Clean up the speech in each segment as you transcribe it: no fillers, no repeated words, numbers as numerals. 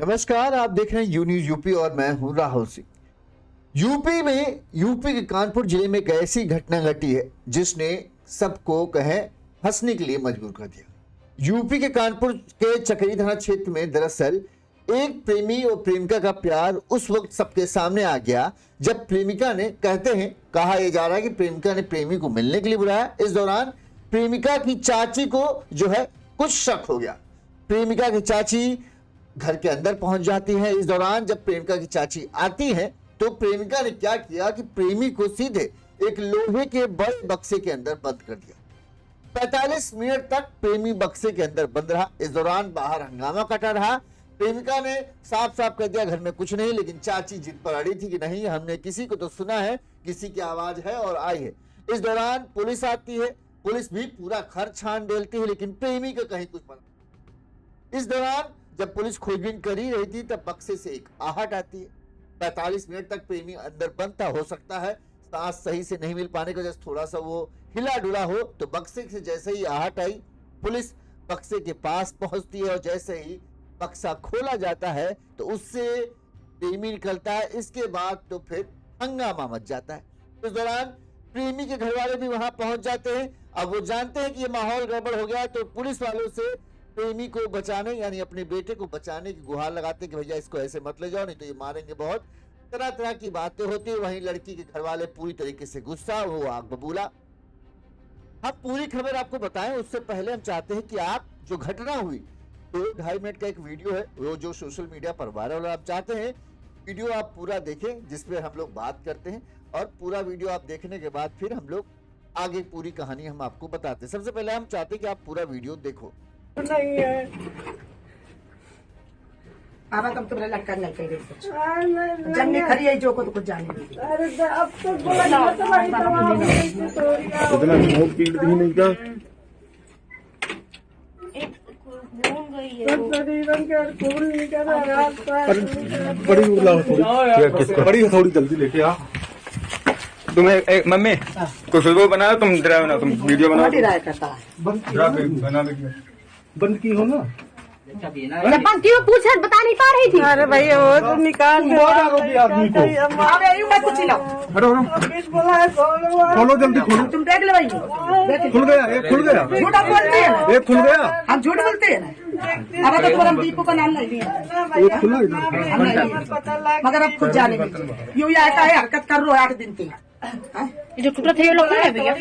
नमस्कार, आप देख रहे हैं यू न्यूज यूपी और मैं हूं राहुल सिंह। यूपी के कानपुर जिले में एक ऐसी घटना घटी है जिसने सबको हंसने के लिए मजबूर कर दिया। यूपी के कानपुर के चकरी थाना क्षेत्र में दरअसल एक प्रेमी और प्रेमिका का प्यार उस वक्त सबके सामने आ गया जब प्रेमिका ने कहा यह जा रहा है कि प्रेमिका ने प्रेमी को मिलने के लिए बुलाया। इस दौरान प्रेमिका की चाची को कुछ शक हो गया। प्रेमिका की चाची घर के अंदर पहुंच जाती है। इस दौरान जब प्रेमिका की चाची आती है तो प्रेमिका ने क्या किया कि प्रेमी को सीधे एक लोहे के बड़े बक्से के अंदर बंद कर दिया। 45 मिनट तक प्रेमी बक्से के अंदर बंद रहा। इस दौरान बाहर हंगामा कटा रहा। प्रेमिका ने साफ साफ कह दिया घर में कुछ नहीं, लेकिन चाची जिद पर अड़ी थी कि नहीं, हमने किसी को तो सुना है, किसी की आवाज है और आई है। इस दौरान पुलिस आती है। पुलिस भी पूरा घर छान डालती है, लेकिन प्रेमी का कहीं कुछ पता। इस दौरान जब पुलिस खोजबीन कर ही रही थी तब बक्से से एक आहट आती है। 45 मिनट तक प्रेमी अंदर बंद था। हो सकता है सांस सही से नहीं मिल पाने की वजह से थोड़ा सा वो हिला डुला हो। तो बक्से से जैसे ही आहट आई, पुलिस बक्से के पास पहुंचती है और जैसे ही बक्सा खोला जाता है तो उससे प्रेमी निकलता है। इसके बाद तो फिर हंगामा मच जाता है। इस दौरान प्रेमी के घर वाले भी वहां पहुंच जाते हैं। अब वो जानते हैं कि ये माहौल गड़बड़ हो गया, तो पुलिस वालों से प्रेमी को बचाने यानी अपने बेटे को बचाने की गुहार लगाते कि भैया इसको ऐसे मत ले जाओ, नहीं तो ये मारेंगे बहुत। तरह तरह की बातें होती है। वहीं लड़की के घर वाले पूरी तरीके से गुस्सा, वो आग बबूला। हम पूरी खबर आपको बताएं उससे पहले हम चाहते हैं कि आप जो घटना हुई, तो 2.5 मिनट का एक वीडियो है वो जो सोशल मीडिया पर वायरल, आप चाहते हैं वीडियो आप पूरा देखें जिसपे हम लोग बात करते हैं, और पूरा वीडियो आप देखने के बाद फिर हम लोग आगे पूरी कहानी हम आपको बताते हैं। सबसे पहले हम चाहते हैं कि आप पूरा वीडियो देखो। नहीं है आवा तुम तुम्हारे लड़का नहीं कह रही जब मैं खरी है जो को तो कुछ जाने नहीं। अरे अब तो बोला तो भाई तमाम इतना स्मोक पीट भी नहीं का बड़ी उगला बड़ी हथौड़ी जल्दी लेके आ। तुम्हें मम्मी कुछ वो बनाओ, तुम ड्राइव ना, तुम वीडियो बनाओ, बना वीडियो बंद की हो ना। बंद क्यों पूछ बता नहीं पा रही थी। अरे भैया वो तो निकाल आदमी को कुछ ही बोला है खोलो, जल्दी खोलो। तुम देख लो भाई, खुल गया, एक खुल गया, झूठा बोलते हैं, एक खुल गया। हम झूठ बोलते हैं ना। अब तो तुम्हारा दीपू का नाम नहीं लिया, एक खुला इधर। मगर अब खुद जाने दीजिए। यूं आता है हरकत कर रो 8 दिन की। जो टूटा था ये लोग है भैया।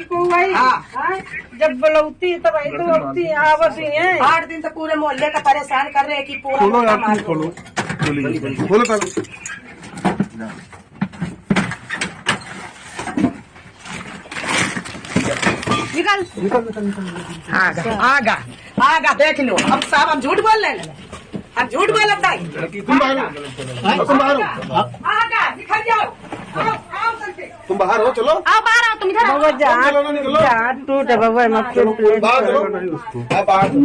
जब बुलौती तो भाई तो होती आवत ही है। 8 दिन तक पूरे मोहल्ले का परेशान कर रहे हैं कि पूरा खोलो यार, माल खोलो, खोलो पहले। निकल आगा आगा देख लो। हम साहब हम झूठ बोल रहे हैं, हम झूठ बोल रहे हैं। तुम बाहर हो, आगा दिखा जाओ, तुम बाहर हो, चलो आओ बाहर आओ, तुम इधर आओ। जहाँ टूट है बाबा मत बाहर चलो, आप बाहर चलो,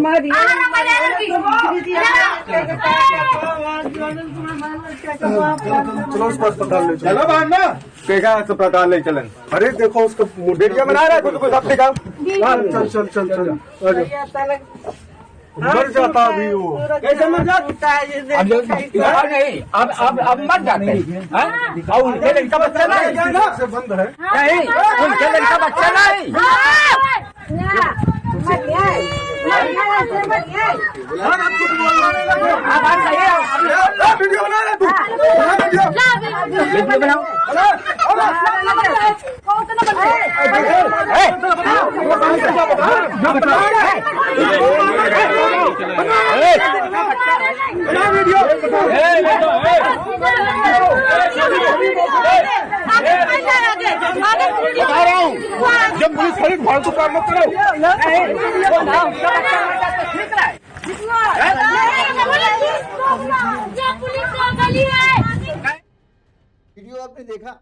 उस पर अस्पताल ले चलो। बाहर ना देखा अस्पताल ले चलन। अरे देखो उसका वीडियो बना रहा है, कुछ कुछ अपने काम। चल चल चल चल, मर जाता अभी वो। कैसे मर जाता? नहीं, अब मर जाते हैं। और उनके लड़का बच्चा नहीं से बंद है। नहीं, उनके लड़का बच्चा नहीं। वीडियो बना रहे तू, वीडियो बनाओ। जब पुलिस खड़ी फालतू काम मत करो। वीडियो आपने देखा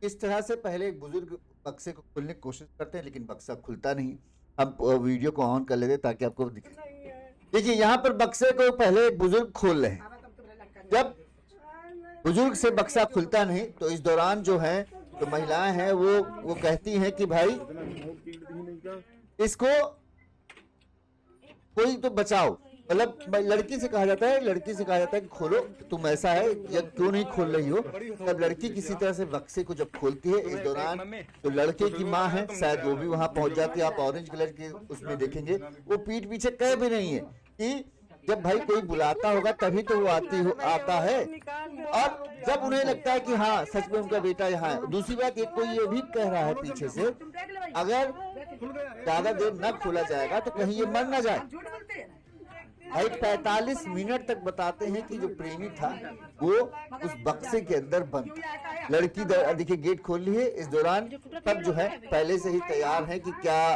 इस तरह से पहले एक बुजुर्ग बक्से को खोलने की कोशिश करते हैं, लेकिन बक्सा खुलता नहीं। हम वीडियो को ऑन कर लेते हैं ताकि आपको दिखे। देखिए यहाँ पर बक्से को पहले एक बुजुर्ग खोल रहे हैं। जब बुजुर्ग से बक्सा खुलता नहीं तो इस दौरान जो है तो महिलाएं हैं वो कहती हैं कि भाई इसको कोई तो बचाओ। मतलब लड़की से कहा जाता है कि खोलो, तुम ऐसा है या क्यों नहीं खोल रही हो। तब लड़की किसी तरह से बक्से को जब खोलती है, इस दौरान तो लड़के की माँ है, शायद वो भी वहां पहुंच जाती है। आप ऑरेंज कलर के उसमें देखेंगे, वो पीठ पीछे कह भी नहीं है कि जब भाई कोई बुलाता होगा तभी तो वो आता है। और जब उन्हें लगता है कि हाँ सच में उनका बेटा यहाँ है। दूसरी बात, एक कोई ये भी कह रहा है पीछे से, अगर ज्यादा देर न खोला जाएगा तो कहीं ये मर ना जाए। भाई 45 मिनट तक बताते हैं कि जो प्रेमी था वो उस बक्से के अंदर बंद था। लड़की देखिए गेट खोल ली है, इस दौरान तब जो है पहले से ही तैयार है कि क्या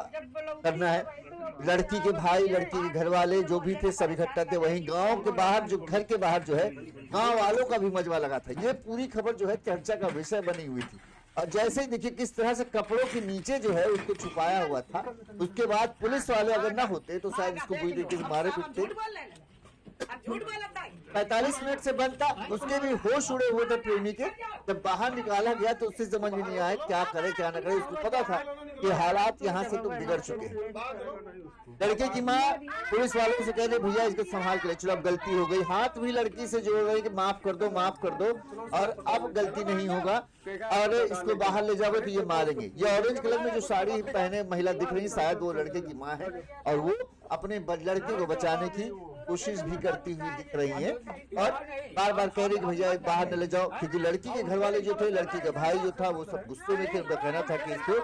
करना है। लड़की के भाई, लड़की के घर वाले जो भी थे सब इकट्ठा थे। वहीं गांव के बाहर, जो घर के बाहर जो है गांव वालों का भी मजमा लगा था। ये पूरी खबर जो है चर्चा का विषय बनी हुई थी। और जैसे ही देखिए किस तरह से कपड़ों के नीचे जो है उसको छुपाया हुआ था। उसके बाद पुलिस वाले अगर ना होते तो शायद इसको बुरी तरीके से मारे पीटते। 45 मिनट से बंद था, उसके भी होश उड़े हुए थे प्रेमी के। जब बाहर निकाला गया तो उससे समझ में नहीं आया क्या करे क्या ना करे। उसको पता था कि हालात यहाँ से तो बिगड़ चुके हैं। लड़के की माँ पुलिस वालों से कह रही भैया इसको संभाल के ले चलो, अब गलती हो गई। हाथ भी लड़की से जोड़ रही कि माफ कर दो और अब गलती नहीं होगा और इसको बाहर ले जाओगे तो ये मारेंगे। ये ऑरेंज कलर में जो साड़ी पहने महिला दिख रही, शायद वो लड़के की माँ है और वो अपने लड़के को बचाने की कोशिश भी करती हुई दिख रही है और बार बार कह रही कि भैया बाहर न ले जाओ। क्योंकि लड़की के घर वाले जो थे, लड़की का भाई जो था, वो सब गुस्से में थे। उनका कहना था कि इसको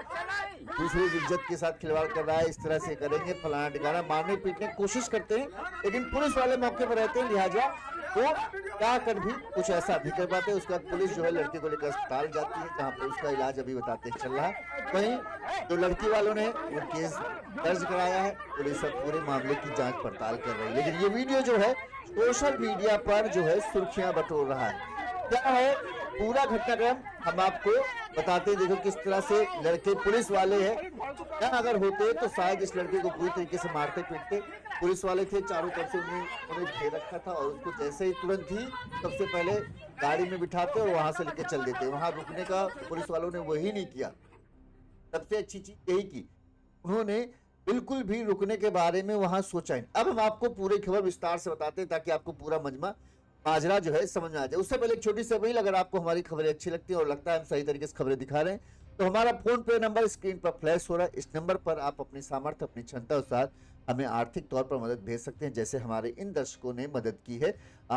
दूसरे की इज्जत के साथ खिलवाड़ कर रहा है, इस तरह से करेंगे, फलाना ठिकाना, मारने पीटने की कोशिश करते हैं। लेकिन पुलिस वाले मौके पर रहते हैं, लिहाजा वो क्या कर भी कुछ ऐसा नहीं कर पाते। उसके बाद पुलिस जो है लड़के को लेकर अस्पताल जाती है, जहाँ पर उसका इलाज अभी बताते चल रहा है। वहीं जो लड़की वालों ने वो केस दर्ज कराया है, पुलिस अब पूरे मामले की जांच पड़ताल कर रही है। लेकिन ये वीडियो जो है सोशल मीडिया पर जो है सुर्खियां बटोर रहा है। क्या है पूरा घटनाक्रम हम आपको बताते हैं। देखो किस तरह से लड़के पुलिस वाले हैं, क्या अगर होते तो शायद इस लड़के को पूरी तरीके से मारते पीटते। पुलिस वाले थे, चारों तरफ से उन्हें घेर रखा था और उसको जैसे ही तुरंत ही सबसे पहले गाड़ी में बिठाते और वहां से लेके चल देते। वहां रुकने का पुलिस वालों ने वही नहीं किया। सबसे अच्छी चीज यही की, उन्होंने बिल्कुल भी रुकने के बारे में वहां सोचा नहीं। अब हम आपको पूरी खबर विस्तार से बताते हैं ताकि आपको पूरा माजरा जो है समझ में आ जाए। उससे पहले एक छोटी सी अपील, अगर आपको हमारी खबरें अच्छी लगती है और लगता है हम सही तरीके से खबरें दिखा रहे हैं तो हमारा फोन पे नंबर स्क्रीन पर फ्लैश हो रहा है। इस नंबर पर आप अपनी सामर्थ्य, अपनी क्षमता अनुसार हमें आर्थिक तौर पर मदद भेज सकते हैं, जैसे हमारे इन दर्शकों ने मदद की है।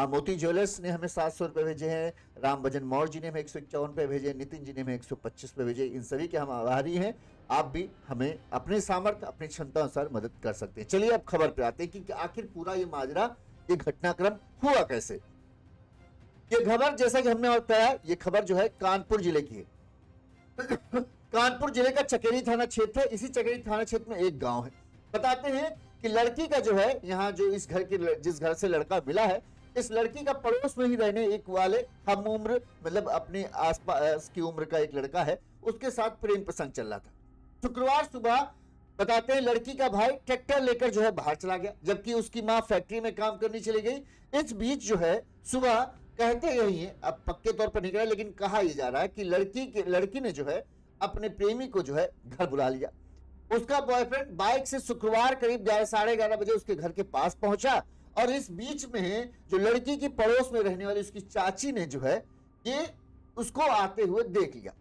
मोती ज्वेलर्स ने हमें 700 रुपये भेजे हैं, राम भजन मौर्य जी ने हमें 151 रुपये भेजे, नितिन जी ने हमें 125 रुपये भेजे। इन सभी के हम आभारी हैं। आप भी हमें अपने सामर्थ्य, अपनी क्षमता अनुसार मदद कर सकते हैं। चलिए अब खबर पे आते हैं कि आखिर पूरा ये माजरा, ये घटनाक्रम हुआ कैसे। ये खबर जैसा कि हमने बताया, ये खबर जो है कानपुर जिले की है। कानपुर जिले का चकेरी थाना क्षेत्र है। इसी चकेरी थाना क्षेत्र में एक गांव है। बताते हैं कि लड़की का जो है यहाँ जो इस घर के जिस घर से लड़का मिला है, इस लड़की का पड़ोस में ही रहने एक वाले हम उम्र मतलब अपने आसपास की उम्र का एक लड़का है, उसके साथ प्रेम प्रसंग चल रहा था। शुक्रवार सुबह बताते हैं लड़की का भाई ट्रैक्टर लेकर जो है बाहर चला गया, जबकि उसकी माँ फैक्ट्री में काम करनी चली गई। इस बीच जो है सुबह कहते यही है, अब पक्के तौर पर नहीं कह रहा लेकिन कहा यह जा रहा है कि लड़की ने जो है अपने प्रेमी को जो है घर बुला लिया। उसका बॉयफ्रेंड बाइक से शुक्रवार करीब 11-11:30 बजे उसके घर के पास पहुंचा और इस बीच में जो लड़की की पड़ोस में रहने वाली उसकी चाची ने जो है ये उसको आते हुए देख लिया।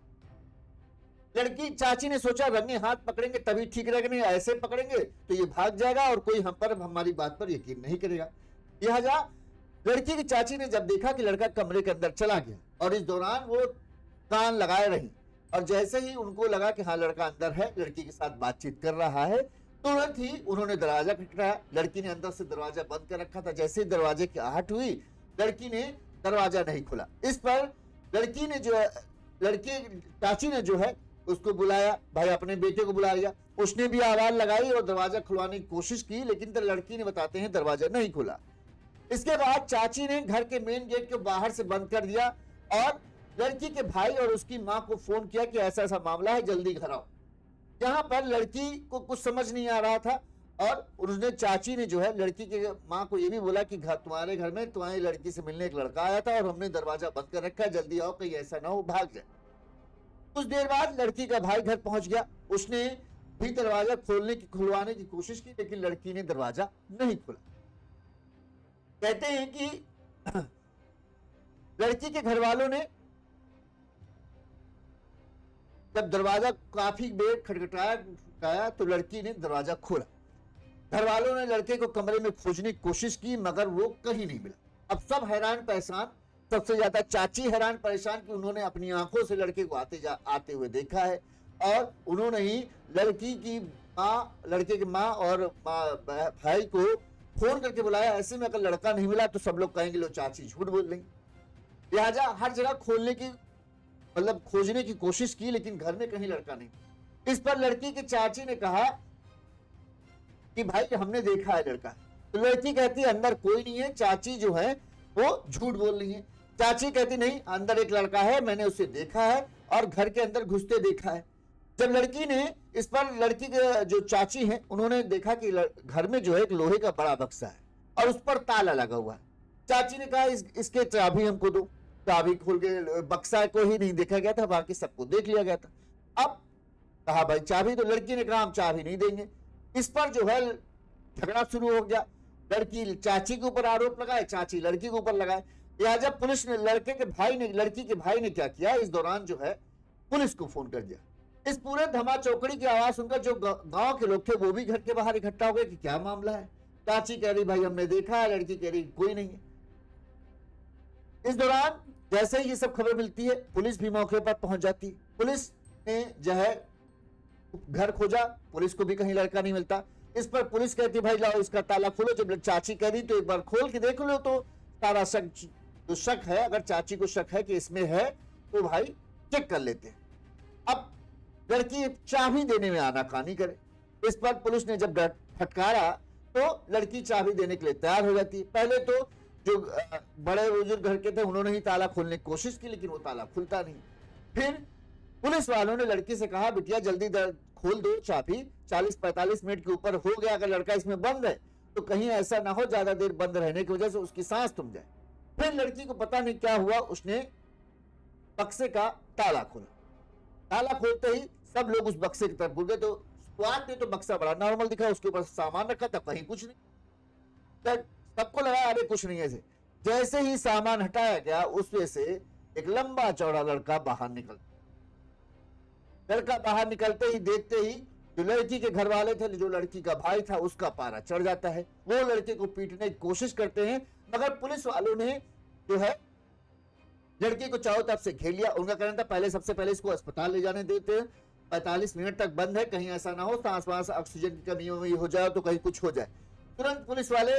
लड़की चाची ने सोचा रंगे हाथ पकड़ेंगे तभी ठीक रहेगा, नहीं ऐसे पकड़ेंगे तो ये भाग जाएगा और कोई हम पर हमारी बात पर यकीन नहीं करेगा। लिहाजा लड़की की चाची ने जब देखा कि लड़का कमरे के अंदर चला गया और इस दौरान वो कान लगाए रही और जैसे ही उनको लगा कि हाँ लड़का अंदर है, लड़की के साथ बातचीत कर रहा है, तुरंत ही उन्होंने दरवाजा खटखटाया। लड़की ने अंदर से दरवाजा बंद कर रखा था। जैसे ही दरवाजे की आहट हुई, लड़की ने दरवाजा नहीं खोला। इस पर लड़की चाची ने जो है उसको बुलाया, भाई अपने बेटे को बुला लिया। उसने भी आवाज लगाई और दरवाजा खुलवाने की कोशिश की, लेकिन लड़की ने बताते हैं दरवाजा नहीं खुला। इसके बाद चाची ने घर के मेन गेट को बाहर से बंद कर दिया और लड़की के भाई और उसकी मां को फोन किया कि ऐसा ऐसा मामला है, जल्दी घर आओ। यहाँ पर लड़की को कुछ समझ नहीं आ रहा था और उसने चाची ने जो है लड़की के मां को यह भी बोला कि तुम्हारे घर में तुम्हारी लड़की से मिलने एक लड़का आया था और हमने दरवाजा बंद कर रखा है, जल्दी आओ कहीं ऐसा ना हो भाग जाए। कुछ देर बाद लड़की का भाई घर पहुंच गया। उसने भी दरवाजा खुलवाने की कोशिश की, लेकिन लड़की ने दरवाजा नहीं खोला। कहते हैं कि लड़की के घर वालों ने जब दरवाजा काफी देर खटखटाया तो लड़की ने दरवाजा खोला। घर वालों ने लड़के को कमरे में खोजने की कोशिश की मगर वो कहीं नहीं मिला। अब सब हैरान परेशान, सबसे ज्यादा चाची हैरान परेशान कि उन्होंने अपनी आंखों से लड़के को आते हुए देखा है और उन्होंने ही लड़के की माँ और भाई को फोन करके बुलाया। ऐसे में अगर लड़का नहीं मिला तो सब लोग कहेंगे लो चाची झूठ बोल रही। लिहाजा हर जगह खोजने की कोशिश की लेकिन घर में कहीं लड़का नहीं। इस पर लड़की की चाची ने कहा कि भाई हमने देखा है लड़का। तो लड़की कहती है अंदर कोई नहीं है, चाची जो है वो झूठ बोल रही है। चाची कहती नहीं, अंदर एक लड़का है, मैंने उसे देखा है और घर के अंदर घुसते देखा है। जब लड़की ने इस पर लड़की के जो चाची हैं उन्होंने देखा कि घर में जो है एक लोहे का बड़ा बक्सा है और उस पर ताला लगा हुआ है। चाची ने कहा इसके चाबी हमको दो। चाबी खोल के बक्सा को ही नहीं देखा गया था, बाकी सबको देख लिया गया था। अब कहा भाई चाबी, तो लड़की ने कहा हम चाबी नहीं देंगे। इस पर जो है झगड़ा शुरू हो गया। लड़की चाची के ऊपर आरोप लगाए, चाची लड़की के ऊपर लगाए। लिहाजा पुलिस ने लड़की के भाई ने क्या किया, इस दौरान जो है पुलिस को फोन कर दिया। इस पूरे धमा चौकड़ी की आवाज सुनकर जो गांव के लोग थे वो भी घर के बाहर इकट्ठा हो गए कि क्या मामला है। चाची कह रही भाई हमने देखा है, लड़की कह रही कोई नहीं है। इस दौरान जैसे ही ये सब खबर मिलती है पुलिस भी मौके पर पहुंच जाती है। पुलिस ने जो है घर खोजा, पुलिस को भी कहीं लड़का नहीं मिलता। इस पर पुलिस कहती भाई लाओ इसका ताला खोलो। जब चाची कह दी तो एक बार खोल के देख लो तो सारा शक है, अगर चाची को शक है कि इसमें है तो भाई चेक कर लेते हैं। अब लड़की चाबी देने में आनाकानी करे। इस पर पुलिस ने जब फटकारा तो लड़की चाबी देने के लिए तैयार हो जाती है। पहले तो जो बड़े बुजुर्ग घर के थे उन्होंने ही ताला खोलने की कोशिश की लेकिन वो ताला खुलता नहीं। फिर पुलिस वालों ने लड़की से कहा बिटिया जल्दी खोल दो चाबी, 40-45 मिनट के ऊपर हो गया, अगर लड़का इसमें बंद है तो कहीं ऐसा ना हो ज्यादा देर बंद रहने की वजह से उसकी सांस थम जाए। फिर लड़की को पता नहीं क्या हुआ, उसने बक्से का ताला खोला। ताला खोलते ही सब लोग उस बक्से की तरफ भूल गए। तो शुरुआत में तो बक्सा बड़ा नॉर्मल दिखा, उसके ऊपर सामान रखा था, कहीं कुछ नहीं। सबको लगा अरे कुछ नहीं है। जैसे ही सामान हटाया गया उसमें से एक लंबा चौड़ा लड़का बाहर निकलते ही देखते ही जो लड़की के घर वाले थे, जो लड़की का भाई था, उसका पारा चढ़ जाता है। वो लड़के को पीटने की कोशिश करते हैं मगर पुलिस वालों ने जो है लड़की को चारों तरफ से घेर लिया। उनका कहना था सबसे पहले इसको अस्पताल ले जाने देते हैं, 45 मिनट तक बंद है, कहीं ऐसा ना हो सांस वास ऑक्सीजन की कमी हो जाए तो कहीं कुछ हो जाए। तुरंत पुलिस वाले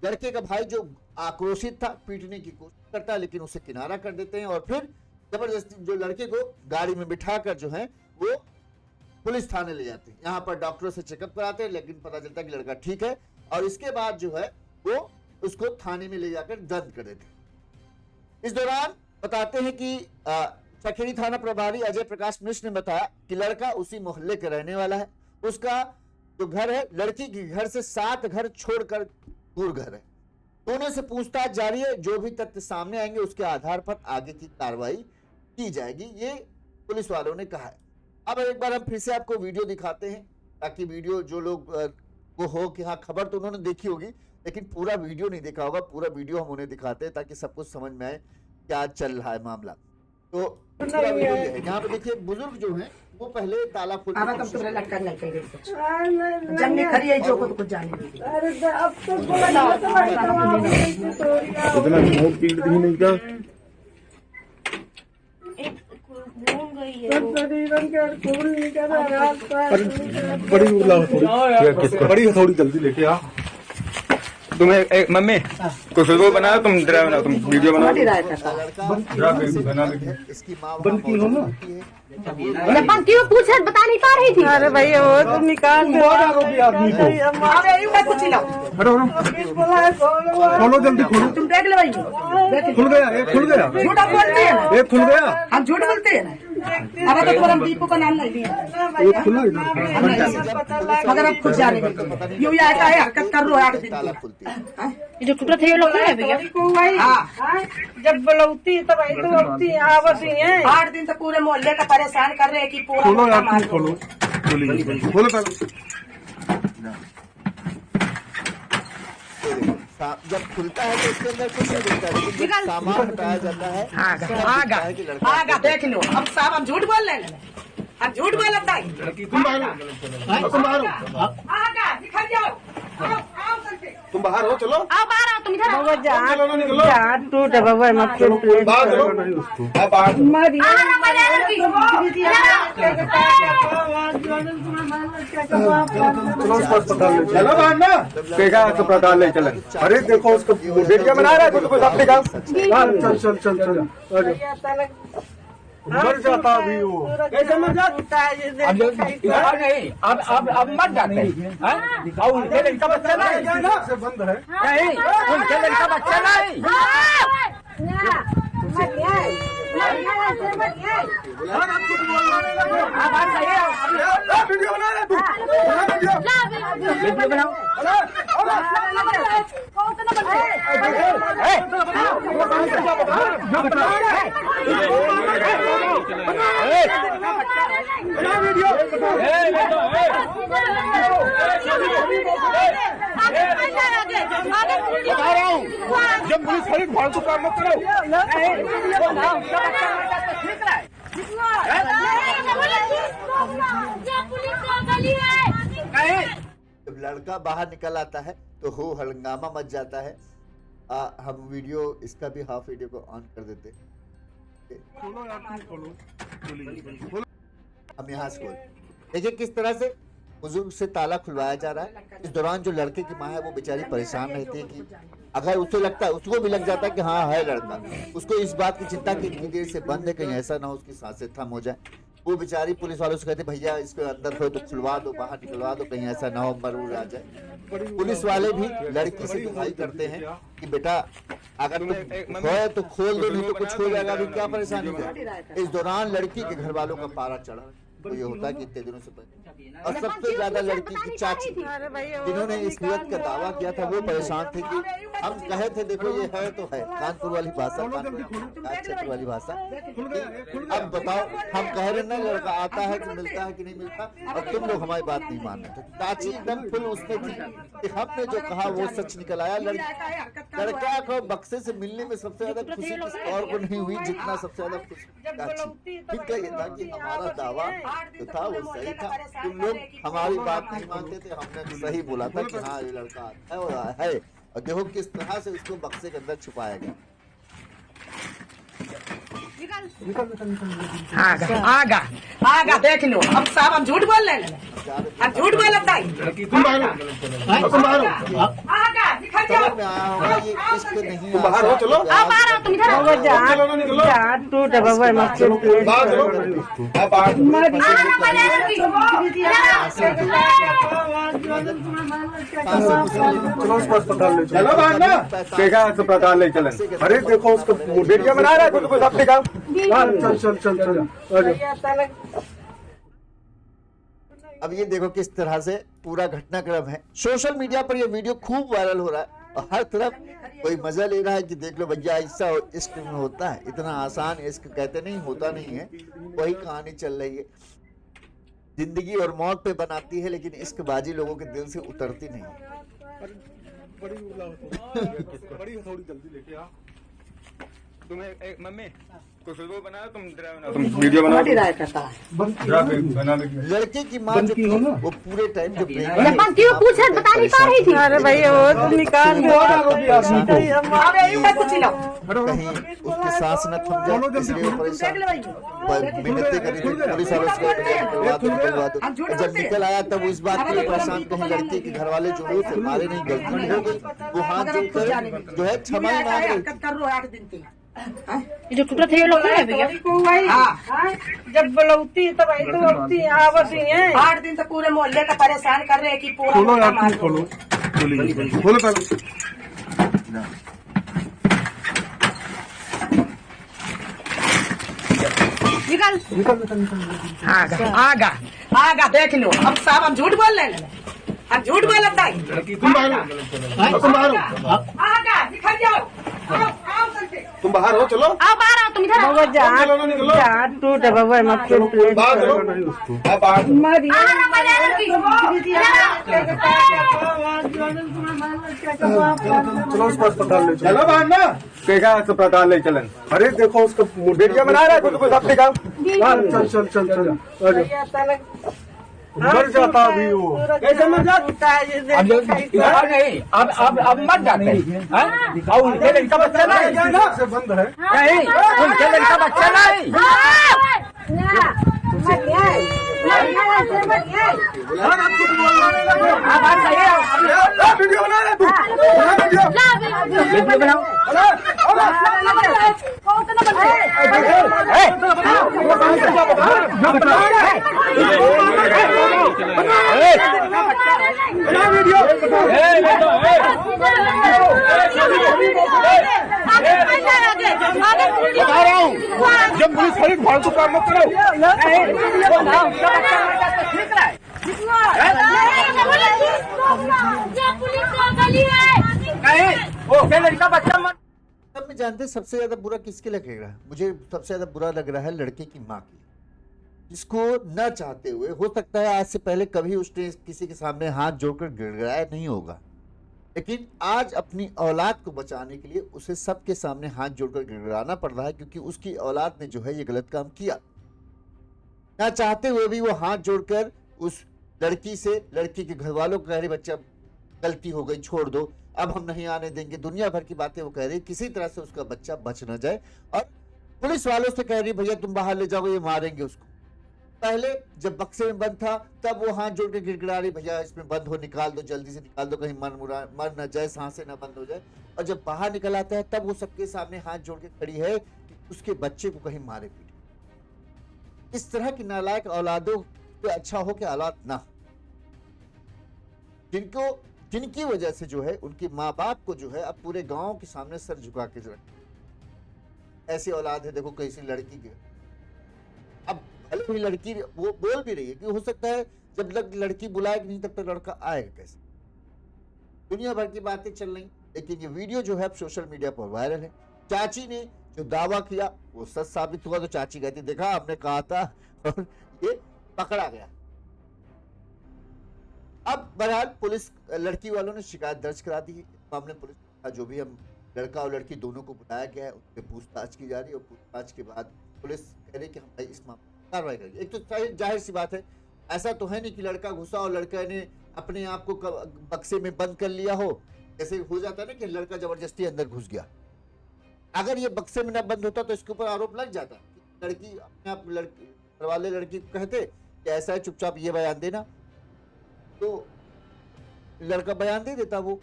लड़के का भाई जो आक्रोशित था पीटने की कोशिश करता है लेकिन उसे किनारा कर देते हैं और फिर जबरदस्ती जो लड़के को गाड़ी में बिठाकर जो है वो पुलिस थाने ले जाते हैं। यहाँ पर डॉक्टरों से चेकअप कराते हैं लेकिन पता चलता है कि लड़का ठीक है और इसके बाद जो है वो उसको थाने में ले जाकर दर्ज कर देते हैं। इस दौरान बताते हैं कि चकेरी थाना प्रभारी अजय प्रकाश मिश्र ने बताया कि लड़का उसी मोहल्ले का रहने वाला है। उसका जो घर है लड़की के घर से 7 घर छोड़कर दूर घर है। दोनों से पूछताछ जारी है, जो भी तथ्य सामने आएंगे उसके आधार पर आगे की कार्रवाई की जाएगी, ये पुलिस वालों ने कहा है। अब एक बार हम फिर से आपको वीडियो दिखाते हैं ताकि वीडियो जो लोग को हो कि हाँ खबर तो उन्होंने देखी होगी लेकिन पूरा वीडियो नहीं देखा होगा, पूरा वीडियो हम उन्हें दिखाते हैं ताकि सब कुछ समझ में आए क्या चल रहा है मामला। तो पूरा वीडियो यहाँ पे देखिए बुजुर्ग जो है वो पहले ताला खोल बड़ी थोड़ी जल्दी लेके आ। तुम्हें मम्मी कुछ वो बनाओ, तुम ड्राइव बनाओ, तुम वीडियो बनाओ। इसकी माँ बनती हो ना पंक्ति में पूछ बता नहीं पा रही थी। अरे भैया वो तो निकाल दो। आदमी को खोलो जल्दी खोलो। तुम देख लो भाई, खुल गया, एक खुल गया, झूठा बोलते हैं, एक खुल गया, हम झूठ बोलते हैं। अब तो हम दीपू का नाम नहीं लिया, एक खुला इधर। मगर अब खुद जाने यूं ही आता है, हरकत कर लो 8 दिन ताला खुलती है। ये जो टूटा था ये लोग है भैया। जब बुलाती तब आई तो बोलती आवत ही है। 8 दिन तक पूरे मोहल्ले का परेशान कर रहे हैं कि पूरा खोलो यार, मार तुम खोलो, खोलो पहले। जब खुलता है तो उसके अंदर कुछ नहीं दिखता, लेकिन जब सामान हटाया जाता है तब दिखता है कि लड़का आगा देख लो। अब साहब हम झूठ बोल रहे हैं, हम झूठ बोलता है। तुम बाहर हो, आगा दिखा जाओ, आओ करके। तुम बाहर हो, चलो अब आ रहा हूँ, तुम इधर आओ। बाबा चलो ना, निकलो जहाँ टूट है बाबा मत करो बाहर चलो, आप बाहर मारी आ रहा हूँ, मैं ले लूंगी। इधर आओ। चलो उसको अस्पताल ले चलो, बाहर ना देखा अस्पताल ले चले। अरे देखो उसको वीडियो बना रहा है, तो अपने काम चल चल चल चल मर जाता अभी वो, कैसे मर जाता? अब इधर नहीं, अब मत जाते हैं। और उनके लड़का बच्चा नहीं, से बंद है। नहीं उनके लड़का बच्चा नहीं। आप बात कहिए, वीडियो बना रहा तू, वीडियो बनाओ। बता रहा हूँ, जब पुलिस खड़ी फालतू काम मत करो। जब लड़का बाहर निकल आता है तो हो हंगामा मच जाता है। हम वीडियो इसका भी हाफ वीडियो को ऑन कर देते हैं। खोलो यार, खोलो। हम यहाँ से खोल देखिए किस तरह से बुजुर्ग से ताला खुलवाया जा रहा है। इस दौरान जो लड़के की माँ है वो बेचारी परेशान रहती है कि अगर उसे लगता है, उसको भी लग जाता है कि हाँ है लड़का, उसको इस बात की चिंता कि इतनी देर से बंद है, कहीं ऐसा ना हो उसकी सांसें थम हो जाए। वो बेचारी पुलिस वालों से कहते भैया इसके अंदर हो तो खुलवा दो, बाहर निकलवा दो, कहीं ऐसा ना हो मर आ जाए। पुलिस वाले भी लड़की से दुहाई करते हैं कि बेटा अगर तुम है तो खोल दो, नहीं तो कुछ हो जाएगा, अभी क्या परेशानी है। इस दौरान लड़की के घर वालों का पारा चढ़ा तो ये होता है कि इतने दिनों से पहले, और सबसे ज्यादा लड़की की चाची जिन्होंने इस नियत का दावा किया था वो परेशान थे कि हम कहे थे देखो ये है तो है, कानपुर वाली भाषा, क्षेत्र वाली भाषा। अब बताओ हम कह रहे ना लड़का आता है कि मिलता है कि नहीं मिलता, और तुम लोग हमारी बात नहीं मान रहे। चाची एकदम फुल उसमें थी कि हमने जो कहा वो सच निकल आया। लड़का को बक्से से मिलने में सबसे ज्यादा खुशी किसी और को नहीं हुई जितना सबसे ज्यादा खुशी चाची। ठीक है, ये था कि हमारा दावा जो था वो सही था, तुम लोग हमारी बात नहीं मानते थे, हमने सही बोला था कि हाँ ये लड़का है और है। और देखो किस तरह से उसको बक्से के अंदर छुपाया गया। आगा आगा देख लो। अब साहब हम झूठ बोल रहे हैं, हम झूठ बोलता है। तुम बाहर हो, आगा दिखा जाओ, समझ में आया होगा ये इश्क नहीं तुम बाहर हो, चलो अब आ रहा हूँ, तुम इधर आओ। बाबा चलो ना, निकलो जहाँ टूट है बाबा मत करो बाहर चलो, आप बाहर मारी आ रहा हूँ, मैं ले लूंगी। इधर आओ। चलो उसको अस्पताल ले चलो, बाहर ना देखा अस्पताल ले चले। अरे देखो उसको वीडियो बना रहा है, तो अपने काम चल चल चल चल। अब ये देखो किस तरह से पूरा घटनाक्रम है। सोशल मीडिया पर ये वीडियो खूब वायरल हो रहा है और हर तरफ कोई मजा ले रहा है कि देख लो भैया ऐसा इश्क में होता है, इतना आसान इश्क कहते नहीं होता नहीं है। वही कहानी चल रही है, जिंदगी और मौत पे बनाती है लेकिन इश्क बाजी लोगों के दिल से उतरती नहीं है। बड़ी थोड़ी जल्दी लेके आ। तुम्हें एक मम्मी कुछ वो बनाओ, तुम तुम वीडियो बना लड़के की माँ जो थी वो पूरे टाइम जो अपन क्यों पूछा बता नहीं पा रही थी। अरे भैया वो निकाल दो कहीं उसकी सांस न थम जाए इसलिए वो परेशान मिन्नतें करी थी पुलिस वालों से निकलवा दो। जब निकल आया तब उस बात के लिए परेशान कहीं लड़के के घर वाले जो है मारे नहीं, गलती हो गई, वो हाथ जोड़कर जो है क्षमा ही मांग रही। ये जो टूटा था ये लोग है भैया। जब बुलौती तब आई तो बोलती आवत ही है। 8 दिन तक पूरे मोहल्ले का परेशान कर रहे हैं कि पूरा खोलो यार, मार खोलो खोलो पहले। आगा आगा आगा देख लो। अब साहब हम झूठ बोल रहे हैं, हम झूठ बोलता है। तुम बाहर हो, आगा दिखा जाओ, आओ करके। तुम बाहर हो, चलो अब आ रहा हूँ, तुम इधर आओ। बाबा जहाँ टूट है बाबा मत करो बाहर चलो, आप बाहर मारी आ रहा हूँ, मैं ले लूंगी। इधर आओ। चलो उसको अस्पताल ले चलो बहन ना केगा अस्पताल ले चलन अरे देखो उसका वीडियो बना रहा है खुद को सब दिखाओ चल चल चल चल भैया तलक मर जाता अभी वो कैसे मर जाता अब नहीं अब मर जाते हैं और उनके लड़का बच्चा नहीं से बंद है नहीं उनके लड़का बच्चा नहीं आप बात सही वीडियो बना रहा तू वीडियो बनाओ बता रहा हूँ जब पुलिस खड़ी फालतू काम मत करो लड़का बच्चा मत सब में जानते हैं सबसे ज्यादा बुरा किसके लगेगा? मुझे सबसे ज्यादा बुरा लग रहा है लड़के की माँ की, जिसको न चाहते हुए, हो सकता है आज से पहले कभी उसने किसी के सामने हाथ जोड़कर गिड़गिड़ाया नहीं होगा, लेकिन आज अपनी औलाद को बचाने के लिए उसे सबके सामने हाथ जोड़कर गिड़गिड़ाना पड़ रहा है, क्योंकि उसकी औलाद ने जो है ये गलत काम किया। ना चाहते हुए भी वो हाथ जोड़कर उस लड़की से, लड़की के घर वालों को कह रही बच्चा गलती हो गई छोड़ दो, अब हम नहीं आने देंगे, दुनिया भर की बातें वो कह रही, किसी तरह से उसका बच्चा बच न जाए। और पुलिस वालों से कह रही भैया तुम बाहर ले जाओ, ये मारेंगे उसको। पहले जब बक्से में बंद था तब वो हाथ जोड़ के गिड़गिड़ा रही भैया इसमें बंद हो, निकाल दो, जल्दी से निकाल दो, कहीं मर न जाए, सांसें न बंद हो जाए। और जब बाहर निकल आता है तब वो सबके सामने हाथ जोड़ के खड़ी है कि उसके बच्चे को कहीं मारे पीटे। इस तरह की नालायक औलादों से अच्छा हो कि औलाद ना, जिनकी वजह से जो है उनके माँ बाप को जो है अब पूरे गांव के सामने सर झुका के रखे। ऐसी औलाद है देखो कैसी लड़की की। अब भले भी लड़की वो बोल भी रही है कि हो सकता है जब तक लड़की बुलाएगी नहीं तब तक लड़का आएगा कैसे। दुनिया भर की बातें चल रही, लेकिन ये वीडियो जो है अब सोशल मीडिया पर वायरल है। चाची ने जो दावा किया वो सच साबित हुआ, तो चाची कहती देखा हमने कहा था और ये पकड़ा गया। अब बहरहाल पुलिस, लड़की वालों ने शिकायत दर्ज करा दी है। मामले में पुलिस जो भी हम लड़का और लड़की दोनों को बुलाया गया है उससे पूछताछ की जा रही है, और पूछताछ के बाद पुलिस कह रही कि हम इस मामले में कार्रवाई करेंगे। एक तो जाहिर सी बात है, ऐसा तो है नहीं कि लड़का घुसा और लड़का ने अपने आप को बक्से में बंद कर लिया हो। जैसे हो जाता है ना कि लड़का जबरदस्ती अंदर घुस गया। अगर ये बक्से में न बंद होता तो इसके ऊपर आरोप लग जाता कि लड़की अपने आप, घर वाले लड़की को कहते कि ऐसा है चुपचाप ये बयान देना, तो लड़का बयान दे देता वो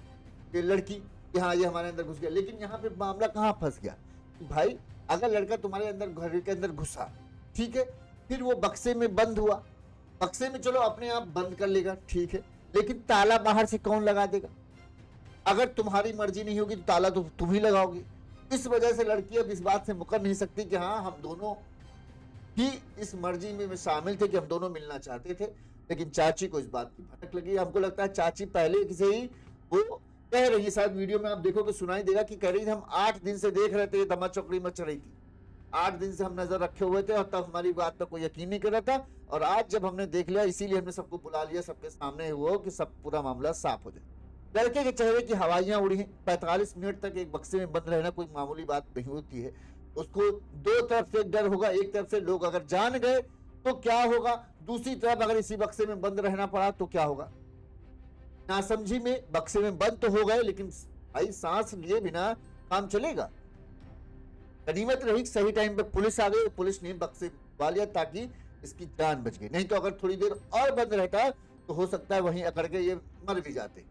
कि लड़की कि हाँ ये हमारे अंदर घुस गया। लेकिन यहाँ पे मामला कहाँ फंस गया कि भाई अगर लड़का तुम्हारे अंदर, घर के अंदर घुसा, ठीक है, फिर वो बक्से में बंद हुआ, बक्से में चलो अपने आप बंद कर लेगा, ठीक है, लेकिन ताला बाहर से कौन लगा देगा? अगर तुम्हारी मर्जी नहीं होगी तो ताला तो तुम ही लगाओगी। इस वजह से लड़की अब इस बात से मुकर नहीं सकती कि हाँ हम दोनों ही इस मर्जी में शामिल थे कि हम दोनों मिलना चाहते थे। लेकिन चाची को इस बात की भनक लगी। हमको लगता है चाची पहले से ही वो कह रही है, शायद वीडियो में आप देखोगे सुनाई देगा कि कह रही थी हम 8 दिन से देख रहे थे दमा चौकड़ी मच रही थी, 8 दिन से हम नजर रखे हुए थे और तब हमारी बात पर कोई यकीन नहीं कर रहा था, और आज जब हमने देख लिया इसीलिए हमने सबको बुला लिया, सबके सामने वो कि सब पूरा मामला साफ हो जाए। लड़के के चेहरे की हवाइयां उड़ी हैं। 45 मिनट तक एक बक्से में बंद रहना कोई मामूली बात नहीं होती है। उसको दो तरफ से डर होगा, एक तरफ से लोग अगर जान गए तो क्या होगा, दूसरी तरफ अगर इसी बक्से में बंद रहना पड़ा तो क्या होगा। नासमझी में बक्से में बंद तो हो गए, लेकिन भाई सांस लिए बिना काम चलेगा। गनीमत रही सही टाइम पे पुलिस आ गई, पुलिस ने बक्से उठवा लिया ताकि इसकी जान बच गई। नहीं तो अगर थोड़ी देर और बंद रहता तो हो सकता है वहीं अकड़ के ये मर भी जाते।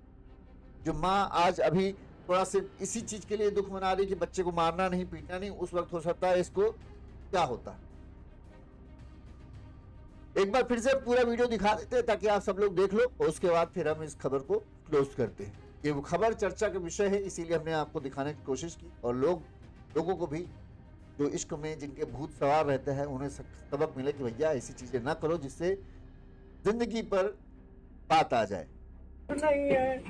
जो माँ आज अभी थोड़ा से इसी चीज के लिए दुख मना रही कि बच्चे को मारना नहीं, पीटना नहीं, उस वक्त हो सकता है इसको क्या होता। एक बार फिर से पूरा वीडियो दिखा देते हैं ताकि आप सब लोग देख लो, और उसके बाद फिर हम इस खबर को क्लोज करते हैं। ये वो खबर चर्चा का विषय है, इसीलिए हमने आपको दिखाने की कोशिश की, और लोगों को भी जो इश्क में जिनके भूत सवार रहते हैं उन्हें सबक मिले कि भैया ऐसी चीजें ना करो जिससे जिंदगी पर बात आ जाए। नहीं है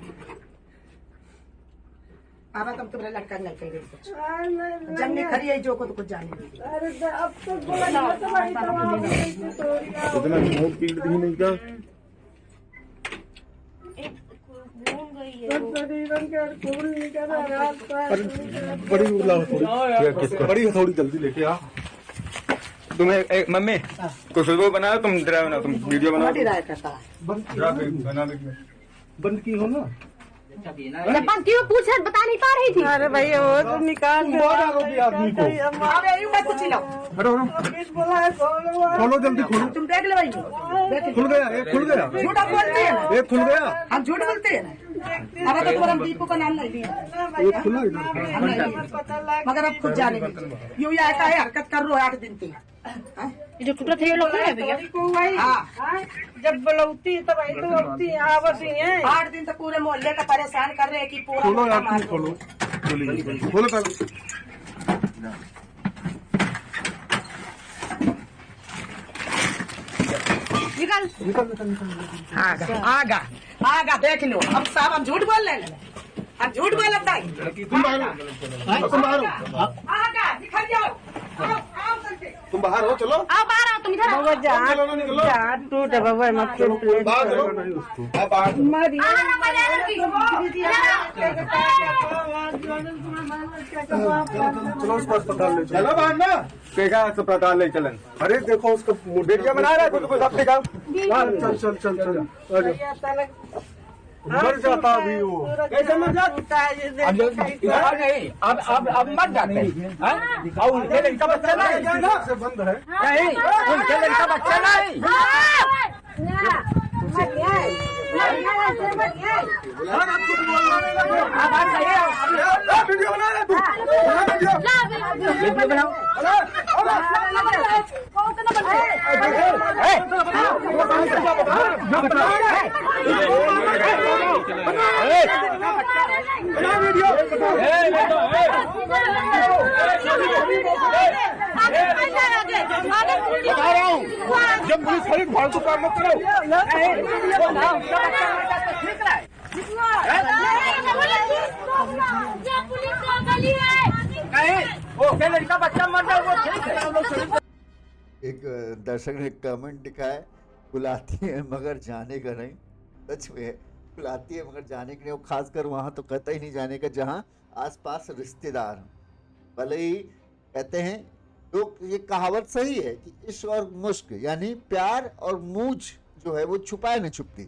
अब तुम तुम्हारे लड़का नहीं कह कुछ नहीं, जब नहीं खरी है जो को तो कुछ जाने नहीं। अरे अब तो बोला तो भाई तमाम इतना स्मोक पी नहीं क्या घूम गई बड़ी लाओ थोड़ी, बड़ी थोड़ी जल्दी लेके आ। तुम्हें मम्मी कुछ वो बनाओ, तुम ड्राइव बनाओ, तुम वीडियो बनाओ, बंद की हो ना। पंक्ति में पूछ बता नहीं पा रही थी। अरे भैया वो तो निकाल के मार डालो भी आदमी को। अब यही मैं कुछ लो हटो खोलो जल्दी खोलो। तुम देख लो भाई, खुल गया, एक खुल गया, झूठ आप बोलते हैं ना, एक खुल गया, हम झूठ बोलते हैं ना। अरे तो पूरा दीपू का नाम नहीं लिया, एक खुला इधर। हम नहीं लिया। मगर अब खुद जाने यूं ही आया है, हरकत कर रो 8 दिन तक। ये जो टूटा था ये लोग है भैया। जब बुलौती तब आई तो औती आवत ही है। 8 दिन तक पूरे मोहल्ले का परेशान कर रहे हैं कि पूरा खोलो यार, मार तुम खोलो, खोलो पहले। निकाल। आगा आगा देख लो। अब साहब हम झूठ बोल रहे हैं, हम झूठ बोल रहे हैं। तुम बाहर आगा दिखा जाओ, आओ करके। तुम बाहर हो, चलो आओ बाहर आओ, तुम इधर आओ। बाबा चलो ना, निकलो जहाँ टूट बाबा मत बाहर चलो, आप बाहर चलो। मारी चलो उसको अस्पताल ले चलो बाहर ना। केगा अस्पताल ले चलन। अरे देखो उसका वीडियो बना रहा है कुछ सब दिखाओ। चल चल चल चल, मर जाता अभी वो। कैसे मर जाता? अब नहीं, अब मर जाते हैं। और उनके लड़का बच्चा नहीं से बंद है। नहीं, उनके लड़का बच्चा नहीं। वीडियो बना रहा तू, वीडियो बनाओ। बता रहा हूँ, जब पुलिस खड़ी फालतू काम मत करो। लड़का बच्चा मर जाए वो ठीक है। एक दर्शक ने कमेंट लिखा है, बुलाती है मगर जाने का नहीं। सच में बुलाती है मगर जाने का नहीं, वो खासकर वहाँ तो कतई नहीं जाने का जहाँ आसपास रिश्तेदार हों। भले ही कहते हैं लोग, ये कहावत सही है कि इश्क और मुश्क यानी प्यार और मूंछ जो है वो छुपाए न छुपती।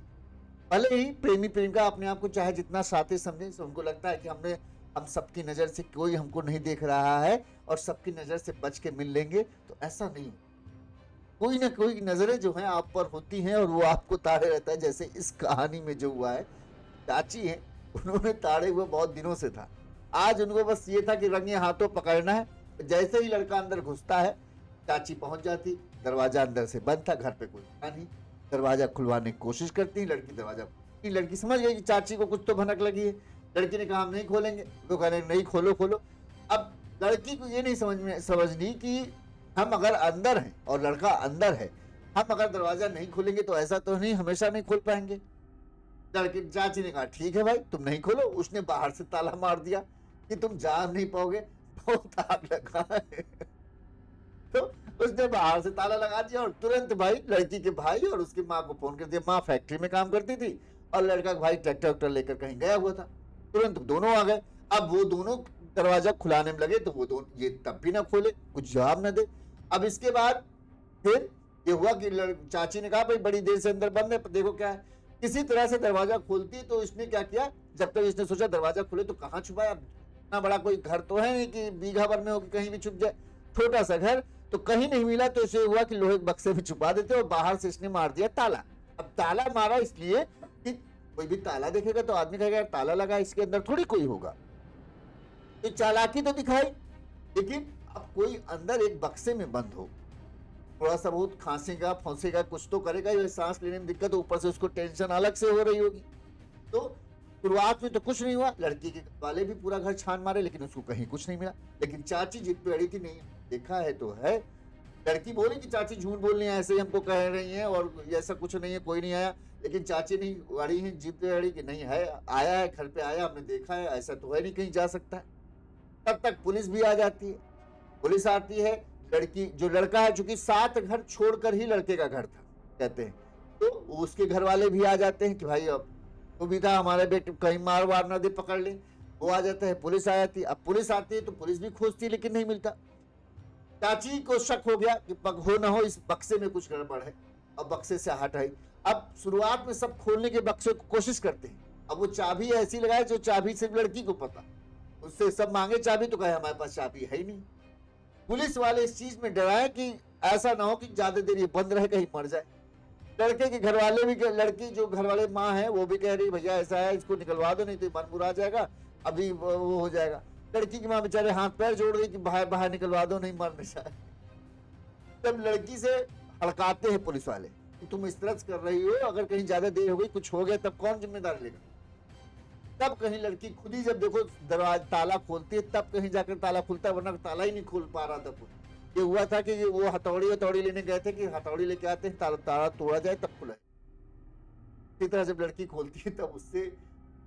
भले ही प्रेमी प्रेमिका अपने आप को चाहे जितना साथी समझें, तो उनको लगता है कि हम सबकी नज़र से कोई हमको नहीं देख रहा है और सबकी नज़र से बच के मिल लेंगे, तो ऐसा नहीं। कोई ना कोई नज़रें जो हैं आप पर होती हैं और वो आपको ताड़े रहता है। जैसे इस कहानी में जो हुआ है, चाची हैं, उन्होंने ताड़े हुए बहुत दिनों से था। आज उनको बस ये था कि रंगे हाथों पकड़ना है। जैसे ही लड़का अंदर घुसता है, चाची पहुंच जाती, दरवाजा अंदर से बंद था, घर पे कोई था नहीं, दरवाजा खुलवाने की कोशिश करती, लड़की दरवाजा, लड़की समझ गई कि चाची को कुछ तो भनक लगी है। लड़की ने कहा हम नहीं खोलेंगे, तो कहने नहीं खोलो खोलो। अब लड़की को ये नहीं समझनी कि हम अगर अंदर हैं और लड़का अंदर है, हम अगर दरवाजा नहीं खोलेंगे तो ऐसा तो नहीं हमेशा नहीं खोल पाएंगे। लड़की चाची ने कहा ठीक है भाई तुम नहीं खोलो। उसने बाहर से ताला मार दिया कि तुम जा नहीं पाओगे, बहुत आग लगा है। तो उसने बाहर से ताला लगा दिया और तुरंत भाई लड़की के भाई और उसकी माँ को फोन कर दिया। माँ फैक्ट्री में काम करती थी और लड़का का भाई ट्रैक्टर लेकर कहीं गया हुआ था। तुरंत दोनों आ गए। अब वो दोनों दरवाजा खुलाने में लगे तो वो दोनों ये तब भी ना खोले, कुछ जवाब ना दे। अब इसके बाद फिर ये हुआ कि चाची ने कहा भाई बड़ी देर से अंदर बंद है, देखो क्या है। किसी तरह से दरवाजा खोलती तो इसने क्या किया, जब तक इसने सोचा दरवाजा खुले तो कहाँ छुपाया। इतना बड़ा कोई घर तो है नहीं कि बीघा भर में हो कि कहीं भी छुप जाए, छोटा सा घर, तो कहीं नहीं मिला तो इसे हुआ कि लोहे के बक्से में छुपा देते और बाहर से इसने मार दिया ताला। अब ताला मारा इसलिए कि कोई भी ताला देखेगा तो आदमी कहेगा ताला लगा, इसके अंदर थोड़ी कोई होगा। तो चालाकी तो दिखाई, लेकिन अब कोई अंदर एक बक्से में बंद हो, थोड़ा सा बहुत खांसेगा फंसेगा कुछ तो करेगा, ये सांस लेने में दिक्कत, ऊपर से उसको टेंशन अलग से हो रही होगी। तो शुरुआत में तो कुछ नहीं हुआ, लड़की के वाले भी पूरा घर छान मारे लेकिन उसको कहीं कुछ नहीं मिला। लेकिन चाची जिद पे अड़ी थी, नहीं देखा है तो है। लड़की बोली कि चाची झूठ बोल रही है, ऐसे ही हमको कह रही हैं और ऐसा कुछ नहीं है, कोई नहीं आया। लेकिन चाची नहीं अड़ी है, जिद पे अड़ी कि नहीं है, आया है, घर पे आया, हमने देखा है, ऐसा तो है नहीं कहीं जा सकता है। तब तक पुलिस भी आ जाती है। पुलिस आती है, लड़की जो लड़का है चूंकि 7 घर छोड़कर ही लड़के का घर था कहते हैं, तो उसके घर वाले भी आ जाते हैं कि भाई अब वो भी था हमारे बेटे कहीं मार वार ना दे, पकड़ ले। वो आ जाता है, पुलिस आ जाती है। अब पुलिस आती है तो पुलिस भी खोजती है लेकिन नहीं मिलता। चाची को शक हो गया कि हो ना हो इस बक्से में कुछ गड़बड़ है, अब बक्से से हट आई। अब शुरुआत में सब खोलने के बक्से को कोशिश करते हैं। अब वो चाबी ऐसी लगाए जो चाबी सिर्फ लड़की को पता, उससे सब मांगे चाबी तो कहे हमारे पास चाबी है ही नहीं। पुलिस वाले इस चीज में डराए कि ऐसा ना हो कि ज्यादा देर ये बंद रहे, कहीं मर जाए। लड़के के घर वाले भी, लड़की जो घर वाले माँ है वो भी कह रही भैया ऐसा है, इसको निकलवा दो नहीं तो मन बुरा जाएगा, अभी वो हो जाएगा। लड़की की माँ बेचारे हाथ पैर जोड़ गई कि बाहर बाहर निकलवा दो नहीं मर नहीं जाए। तब लड़की से हड़काते हैं पुलिस वाले कि तुम इस तरह से कर रही हो, अगर कहीं ज्यादा देर हो गई कुछ हो गया तब कौन जिम्मेदारी लेगा। तब कहीं लड़की खुद ही जब देखो दरवाजा ताला खोलती है तब कहीं जाकर ताला खुलता है, वरना ताला ही नहीं खोल पा रहा था। ये हुआ था कि वो हथौड़ी लेने गए थे कि हथौड़ी लेके आते हैं ताला तोड़ा जाए तब खुला। इसी तरह जब लड़की खोलती है तब उससे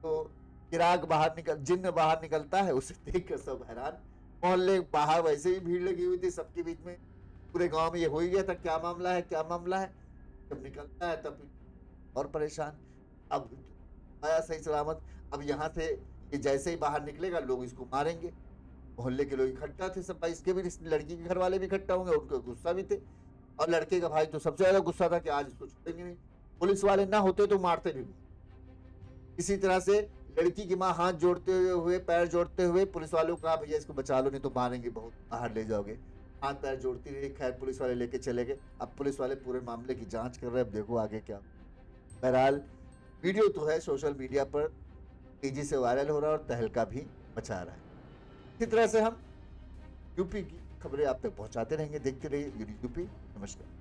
तो चिराग बाहर निकल, जिन्न बाहर निकलता है, उसे देखकर सब हैरान। मोहल्ले बाहर वैसे ही भीड़ लगी हुई थी सबके बीच में, पूरे गांव में ये हो ही गया था क्या मामला है क्या मामला है। जब निकलता है तब और परेशान। अब आया सही सलामत। अब यहाँ से ये जैसे ही बाहर निकलेगा लोग इसको मारेंगे। मोहल्ले के लोग इकट्ठा थे सब, इसके भी लड़की के घर वाले भी इकट्ठा होंगे, उनको गुस्सा भी थे। और लड़के का भाई तो सबसे ज्यादा गुस्सा था कि आज इसको छोड़ेंगे नहीं, पुलिस वाले ना होते तो मारते भी। इसी तरह से लड़की की माँ हाथ जोड़ते हुए पैर जोड़ते हुए पुलिस वालों को कहा भैया इसको बचा लो नहीं तो मारेंगे बहुत, बाहर ले जाओगे। हाथ पैर जोड़ती रही, खैर पुलिस वाले लेके चले गए। अब पुलिस वाले पूरे मामले की जांच कर रहे हैं, अब देखो आगे क्या। बहरहाल वीडियो तो है सोशल मीडिया पर तेजी से वायरल हो रहा है और तहलका भी मचा रहा है। इसी तरह से हम यूपी की खबरें आप तक पहुंचाते रहेंगे, देखते रहिए यूपी। नमस्कार।